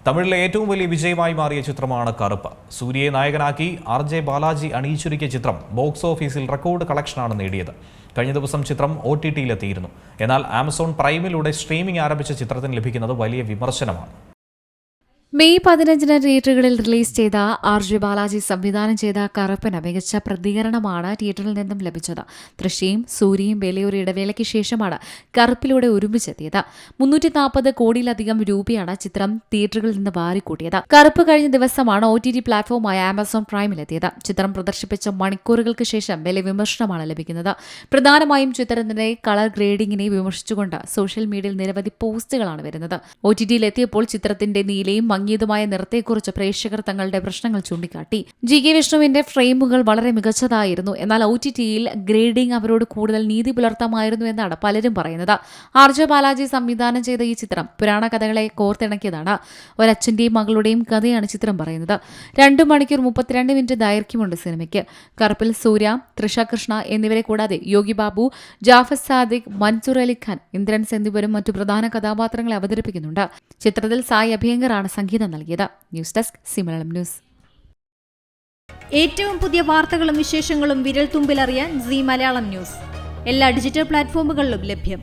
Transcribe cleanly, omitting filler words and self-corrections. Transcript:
തമിഴിലെ ഏറ്റവും വലിയ വിജയമായി മാറിയ ചിത്രമാണ് കറുപ്പ്. സൂര്യയെ നായകനാക്കി RJ ബാലാജി അണിയിച്ചൊരുക്കിയ ചിത്രം ബോക്സ് ഓഫീസിൽ റെക്കോർഡ് കളക്ഷനാണ് നേടിയത്. കഴിഞ്ഞ ദിവസം ചിത്രം OTT-ലെത്തിയിരുന്നു. എന്നാൽ ആമസോൺ പ്രൈമിലൂടെ സ്ട്രീമിംഗ് ആരംഭിച്ച ചിത്രത്തിന് ലഭിക്കുന്നത് വലിയ വിമർശനമാണ്. മെയ് 15-ന് തിയേറ്ററുകളിൽ റിലീസ് ചെയ്ത RJ ബാലാജി സംവിധാനം ചെയ്ത കറുപ്പിന് മികച്ച പ്രതികരണമാണ് തിയേറ്ററിൽ നിന്നും ലഭിച്ചത്. തൃശ്ശിയും സൂര്യയും വലിയൊരു ഇടവേളയ്ക്ക് ശേഷമാണ് കറുപ്പിലൂടെ ഒരുമിച്ചെത്തിയത്. 340 കോടിയിലധികം രൂപയാണ് ചിത്രം തിയേറ്ററുകളിൽ നിന്ന് വാരിക്കൂട്ടിയത്. കറുപ്പ് കഴിഞ്ഞ ദിവസമാണ് OTT പ്ലാറ്റ്ഫോമായ ആമസോൺ പ്രൈമിലെത്തിയത്. ചിത്രം പ്രദർശിപ്പിച്ച മണിക്കൂറുകൾക്ക് ശേഷം വലിയ വിമർശനമാണ് ലഭിക്കുന്നത്. പ്രധാനമായും ചിത്രത്തിന്റെ കളർ ഗ്രേഡിംഗിനെ വിമർശിച്ചുകൊണ്ട് സോഷ്യൽ മീഡിയയിൽ നിരവധി പോസ്റ്റുകളാണ് വരുന്നത്. OTT-ലെത്തിയപ്പോൾ ചിത്രത്തിന്റെ നീലയും മങ്ങിയതുമായ നിറത്തെക്കുറിച്ച് പ്രേക്ഷകർ തങ്ങളുടെ പ്രശ്നങ്ങൾ ചൂണ്ടിക്കാട്ടി. GK വിഷ്ണുവിന്റെ ഫ്രെയിമുകൾ വളരെ മികച്ചതായിരുന്നു, എന്നാൽ OTT-യിൽ ഗ്രേഡിംഗ് അവരോട് കൂടുതൽ നീതി പുലർത്താമായിരുന്നു എന്നാണ് പലരും പറയുന്നത്. RJ ബാലാജി സംവിധാനം ചെയ്ത ഈ ചിത്രം പുരാണ കഥകളെ കോർത്തിണക്കിയതാണ്. ഒരച്ഛന്റെയും മകളുടെയും കഥയാണ് ചിത്രം പറയുന്നത്. 2 മണിക്കൂർ 32 മിനിറ്റ് ദൈർഘ്യമുണ്ട് സിനിമയ്ക്ക്. കറുപ്പിൽ സൂര്യ, തൃഷ കൃഷ്ണ എന്നിവരെ കൂടാതെ യോഗി ബാബു, ജാഫർ സാദിഖ്, മൻസൂർ അലി ഖാൻ, ഇന്ദ്രൻസ് എന്നിവരും മറ്റു പ്രധാന കഥാപാത്രങ്ങളെ അവതരിപ്പിക്കുന്നുണ്ട്. ചിത്രത്തിൽ സായി അഭ്യങ്കറാണ് സംഗീതം നൽകിയത്. News desk സിമലയാളം news. ഏറ്റവും പുതിയ വാർത്തകളും വിശേഷങ്ങളും വിരൽ തുമ്പിലറിയാൻ സി മലയാളം ന്യൂസ് എല്ലാ ഡിജിറ്റൽ പ്ലാറ്റ്ഫോമുകളിലും ലഭ്യം.